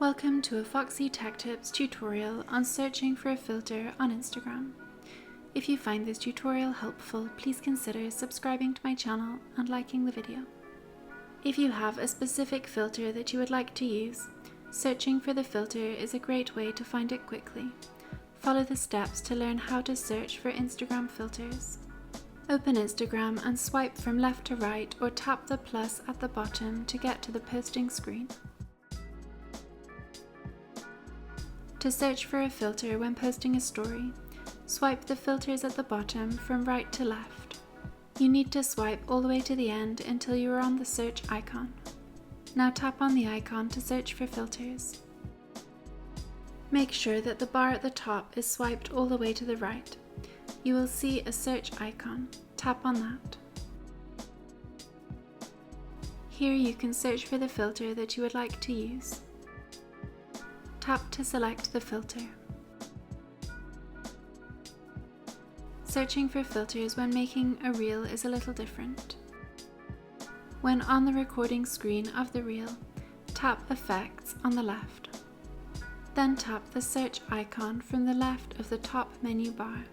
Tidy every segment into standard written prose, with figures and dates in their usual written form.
Welcome to a Foxy Tech Tips tutorial on searching for a filter on Instagram. If you find this tutorial helpful, please consider subscribing to my channel and liking the video. If you have a specific filter that you would like to use, searching for the filter is a great way to find it quickly. Follow the steps to learn how to search for Instagram filters. Open Instagram and swipe from left to right or tap the plus at the bottom to get to the posting screen. To search for a filter when posting a story, swipe the filters at the bottom from right to left. You need to swipe all the way to the end until you are on the search icon. Now tap on the icon to search for filters. Make sure that the bar at the top is swiped all the way to the right. You will see a search icon. Tap on that. Here you can search for the filter that you would like to use. Tap to select the filter. Searching for filters when making a reel is a little different. When on the recording screen of the reel, tap Effects on the left. Then tap the search icon from the left of the top menu bar.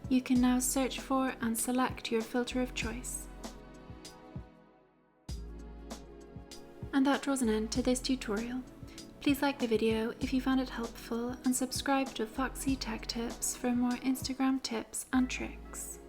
You can now search for and select your filter of choice. And that draws an end to this tutorial. Please like the video if you found it helpful and subscribe to Foxy Tech Tips for more Instagram tips and tricks.